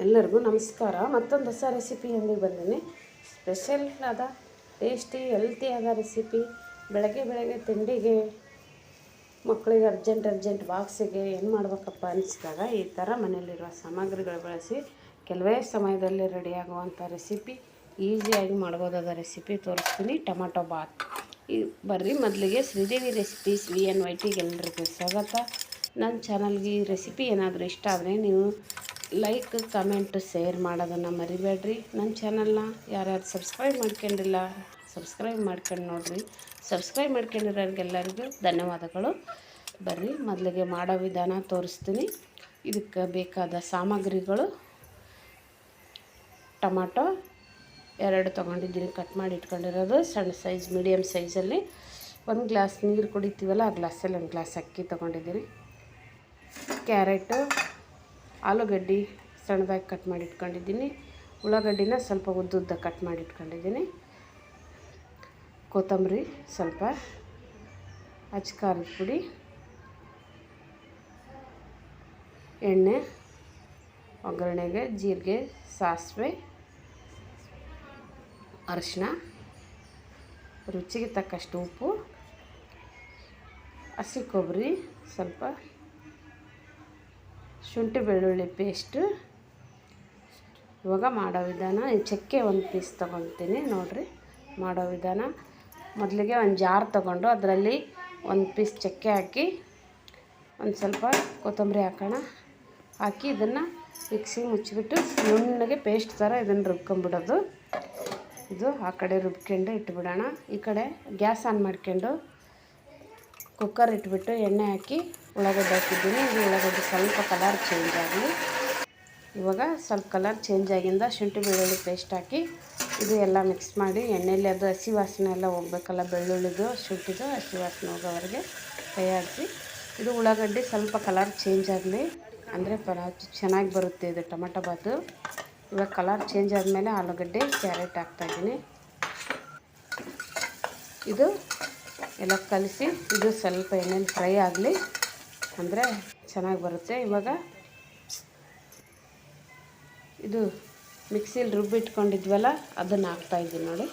ಎಲ್ಲರಿಗೂ ನಮಸ್ಕಾರ. ಮತ್ತೊಂದು ಹೊಸ ರೆಸಿಪಿಯೊಂದಿಗೆ ಬಂದಿನಿ. ಸ್ಪೆಷಲ್ ಆದ ಟೇಸ್ಟಿ ಹೆಲ್ತಿ ಆದ ರೆಸಿಪಿ. ಬೆಳಗ್ಗೆ ತಿಂಡಿಗೆ ಮಕ್ಕಳಿಗೆ ಅರ್ಜೆಂಟ್ ಬಾಕ್ಸಿಗೆ ಏನು ಮಾಡ್ಬೇಕಪ್ಪ ಅನಿಸಿದಾಗ ಈ ಥರ ಮನೆಯಲ್ಲಿರುವ ಸಾಮಗ್ರಿಗಳು ಬಳಸಿ ಕೆಲವೇ ಸಮಯದಲ್ಲಿ ರೆಡಿಯಾಗುವಂಥ ರೆಸಿಪಿ, ಈಸಿಯಾಗಿ ಮಾಡ್ಬೋದಾದ ರೆಸಿಪಿ ತೋರಿಸ್ತೀನಿ. ಟೊಮಾಟೊ ಬಾತ್. ಬರ್ರಿ ಮೊದಲಿಗೆ ಶ್ರೀದೇವಿ ರೆಸಿಪೀಸ್ VNYTಗೆ ಎಲ್ಲರಿಗೂ ಸ್ವಾಗತ. ನನ್ನ ಚಾನಲ್ಗೆ ಈ ರೆಸಿಪಿ ಏನಾದರೂ ಇಷ್ಟ ಆದರೆ ನೀವು ಲೈಕ್, ಕಮೆಂಟ್, ಶೇರ್ ಮಾಡೋದನ್ನು ಮರಿಬೇಡ್ರಿ. ನನ್ನ ಚಾನಲ್ನ ಯಾರ್ಯಾರು ಸಬ್ಸ್ಕ್ರೈಬ್ ಮಾಡ್ಕೊಂಡಿಲ್ಲ ಸಬ್ಸ್ಕ್ರೈಬ್ ಮಾಡ್ಕೊಂಡು ನೋಡಿರಿ. ಸಬ್ಸ್ಕ್ರೈಬ್ ಮಾಡ್ಕೊಂಡಿರೋರಿಗೆಲ್ಲರಿಗೂ ಧನ್ಯವಾದಗಳು. ಬರ್ರಿ ಮೊದಲಿಗೆ ಮಾಡೋ ವಿಧಾನ ತೋರಿಸ್ತೀನಿ. ಇದಕ್ಕೆ ಬೇಕಾದ ಸಾಮಗ್ರಿಗಳು: ಟೊಮಾಟೊ 2 ತೊಗೊಂಡಿದ್ದೀನಿ, ಕಟ್ ಮಾಡಿ ಇಟ್ಕೊಂಡಿರೋದು. ಸಣ್ಣ ಸೈಜ್, ಮೀಡಿಯಮ್ ಸೈಜಲ್ಲಿ. 1 ಗ್ಲಾಸ್ ನೀರು ಕುಡಿತೀವಲ್ಲ ಆ ಗ್ಲಾಸಲ್ಲಿ 1 ಗ್ಲಾಸ್ ಅಕ್ಕಿ ತೊಗೊಂಡಿದ್ದೀನಿ. ಕ್ಯಾರೆಟು, ಆಲೂಗಡ್ಡೆ ಸಣ್ಣದಾಗಿ ಕಟ್ ಮಾಡಿ ಇಟ್ಕೊಂಡಿದ್ದೀನಿ. ಉಳ್ಳಾಗಡ್ಡಿನ ಸ್ವಲ್ಪ ಉದ್ದುದ್ದ ಕಟ್ ಮಾಡಿ ಇಟ್ಕೊಂಡಿದ್ದೀನಿ. ಕೊತ್ತಂಬರಿ ಸ್ವಲ್ಪ, ಖಾರದ ಪುಡಿ, ಎಣ್ಣೆ, ಒಗ್ಗರಣೆಗೆ ಜೀರಿಗೆ, ಸಾಸಿವೆ, ಅರಿಶಿನ, ರುಚಿಗೆ ತಕ್ಕಷ್ಟು ಉಪ್ಪು, ಹಸಿ ಕೊಬ್ಬರಿ ಸ್ವಲ್ಪ, ಶುಂಠಿ ಬೆಳ್ಳುಳ್ಳಿ ಪೇಸ್ಟು. ಇವಾಗ ಮಾಡೋ ವಿಧಾನ: ಚಕ್ಕೆ 1 ಪೀಸ್ ತೊಗೊಳ್ತೀನಿ. ನೋಡಿರಿ ಮಾಡೋ ವಿಧಾನ: ಮೊದಲಿಗೆ ಒಂದು ಜಾರ್ ತೊಗೊಂಡು ಅದರಲ್ಲಿ 1 ಪೀಸ್ ಚಕ್ಕೆ ಹಾಕಿ, ಒಂದು ಸ್ವಲ್ಪ ಕೊತ್ತಂಬರಿ ಹಾಕಿ ಇದನ್ನು ಮಿಕ್ಸಿ ಮುಚ್ಚಿಬಿಟ್ಟು ನುಣ್ಣಗೆ ಪೇಸ್ಟ್ ಥರ ಇದನ್ನು ರುಬ್ಕೊಂಬಿಡೋದು. ಇದು ಆ ಕಡೆ ರುಬ್ಕೊಂಡು ಇಟ್ಬಿಡೋಣ. ಈ ಕಡೆ ಗ್ಯಾಸ್ ಆನ್ ಮಾಡ್ಕೊಂಡು ಕುಕ್ಕರ್ ಇಟ್ಬಿಟ್ಟು ಎಣ್ಣೆ ಹಾಕಿ ಉಳ್ಳಾಗಡ್ಡೆ ಹಾಕಿದ್ದೀನಿ. ಇದು ಉಳ್ಳಾಗಡ್ಡೆ ಸ್ವಲ್ಪ ಕಲರ್ ಚೇಂಜ್ ಆಗಲಿ. ಇವಾಗ ಸ್ವಲ್ಪ ಕಲರ್ ಚೇಂಜ್ ಆಗಿಂದ ಶುಂಠಿ ಬೆಳ್ಳುಳ್ಳಿ ಪೇಸ್ಟ್ ಹಾಕಿ ಇದು ಎಲ್ಲ ಮಿಕ್ಸ್ ಮಾಡಿ ಎಣ್ಣೆಯಲ್ಲಿ ಅದು ಹಸಿ ವಾಸನೆ ಎಲ್ಲ ಹೋಗ್ಬೇಕಲ್ಲ, ಬೆಳ್ಳುಳ್ಳಿದು ಶುಂಠಿದು ಹಸಿ ವಾಸನೆ ಹೋಗೋವರೆಗೆ ಕೈ ಆಡಿಸಿ. ಇದು ಉಳ್ಳಾಗಡ್ಡೆ ಸ್ವಲ್ಪ ಕಲರ್ ಚೇಂಜ್ ಆಗಲಿ, ಅಂದರೆ ಚೆನ್ನಾಗಿ ಬರುತ್ತೆ ಇದು ಟೊಮಾಟೊ ಬಾತು. ಇವಾಗ ಕಲರ್ ಚೇಂಜ್ ಆದಮೇಲೆ ಆಲೂಗಡ್ಡೆ, ಕ್ಯಾರೆಟ್ ಹಾಕ್ತಾಯಿದ್ದೀನಿ. ಇದು ಎಲ್ಲ ಕಲಿಸಿ ಇದು ಸ್ವಲ್ಪ ಎಣ್ಣೆಲಿ ಫ್ರೈ ಆಗಲಿ, ಅಂದರೆ ಚೆನ್ನಾಗಿ ಬರುತ್ತೆ. ಇವಾಗ ಇದು ಮಿಕ್ಸಿಲಿ ರುಬ್ಬಿಟ್ಕೊಂಡಿದ್ವಲ್ಲ ಅದನ್ನು ಹಾಕ್ತಾಯಿದ್ದೀನಿ ನೋಡಿ.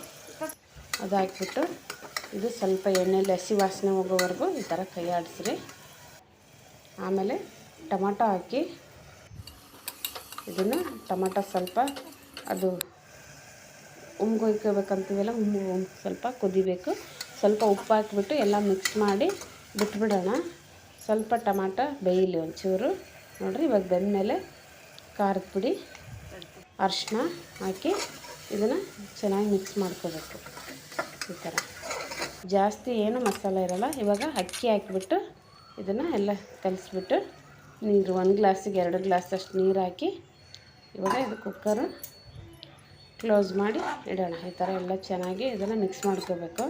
ಅದು ಹಾಕ್ಬಿಟ್ಟು ಇದು ಸ್ವಲ್ಪ ಎಣ್ಣೆಲಿ ಹಸಿ ವಾಸನೆ ಹೋಗೋವರೆಗೂ ಈ ಥರ ಕೈ ಆಡಿಸ್ರಿ. ಆಮೇಲೆ ಟೊಮಾಟೊ ಹಾಕಿ ಇದನ್ನು ಟೊಮಾಟೊ ಸ್ವಲ್ಪ ಅದು ಉಮ್ಗೊಯ್ಕೋಬೇಕಂತೀವಲ್ಲ, ಸ್ವಲ್ಪ ಕುದಿಬೇಕು. ಸ್ವಲ್ಪ ಉಪ್ಪು ಹಾಕಿಬಿಟ್ಟು ಎಲ್ಲ ಮಿಕ್ಸ್ ಮಾಡಿ ಬಿಟ್ಬಿಡೋಣ. ಸ್ವಲ್ಪ ಟೊಮಾಟೊ ಬೇಯಲಿ ಒಂಚೂರು. ನೋಡಿರಿ ಇವಾಗ ಬೆಂದಮೇಲೆ ಖಾರದ ಪುಡಿ, ಅರಿಶಿನ ಹಾಕಿ ಇದನ್ನು ಚೆನ್ನಾಗಿ ಮಿಕ್ಸ್ ಮಾಡ್ಕೋಬೇಕು. ಈ ಥರ ಜಾಸ್ತಿ ಏನು ಮಸಾಲೆ ಇರೋಲ್ಲ. ಇವಾಗ ಅಕ್ಕಿ ಹಾಕಿಬಿಟ್ಟು ಇದನ್ನು ಎಲ್ಲ ಕಲಿಸ್ಬಿಟ್ಟು ನೀರು 1 ಗ್ಲಾಸಿಗೆ 2 ಗ್ಲಾಸಷ್ಟು ನೀರು ಹಾಕಿ ಇವಾಗ ಇದು ಕುಕ್ಕರು ಕ್ಲೋಸ್ ಮಾಡಿ ಇಡೋಣ. ಈ ಥರ ಎಲ್ಲ ಚೆನ್ನಾಗಿ ಇದನ್ನು ಮಿಕ್ಸ್ ಮಾಡ್ಕೋಬೇಕು.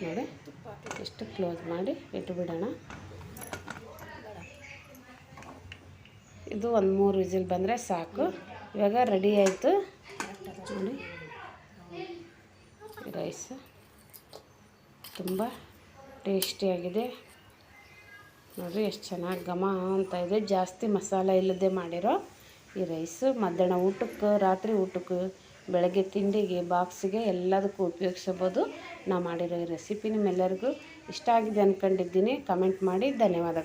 ನೋಡಿ ಇಷ್ಟು ಕ್ಲೋಸ್ ಮಾಡಿ ಇಟ್ಬಿಡೋಣ. ಇದು 1-3 ವಿಸಿಲ್ ಬಂದರೆ ಸಾಕು. ಇವಾಗ ರೆಡಿ ಆಯಿತು ನೋಡಿ. ರೈಸ್ ತುಂಬ ಟೇಸ್ಟಿಯಾಗಿದೆ ನೋಡಿರಿ, ಎಷ್ಟು ಚೆನ್ನಾಗಿ ಘಮ ಅಂತ ಇದೆ. ಜಾಸ್ತಿ ಮಸಾಲೆ ಇಲ್ಲದೆ ಮಾಡಿರೋ ಈ ರೈಸು ಮಧ್ಯಾಹ್ನ ಊಟಕ್ಕೆ, ರಾತ್ರಿ ಊಟಕ್ಕೆ, ಬೆಳಗ್ಗೆ ತಿಂಡಿಗೆ, ಬಾಕ್ಸಿಗೆ ಎಲ್ಲದಕ್ಕೂ ಉಪಯೋಗಿಸಬೋದು. ನಾವು ಮಾಡಿರೋ ಈ ರೆಸಿಪಿ ನಿಮ್ಮೆಲ್ಲರಿಗೂ ಇಷ್ಟ ಆಗಿದೆ ಅಂದ್ಕೊಂಡಿದ್ದೀನಿ. ಕಮೆಂಟ್ ಮಾಡಿ. ಧನ್ಯವಾದಗಳು.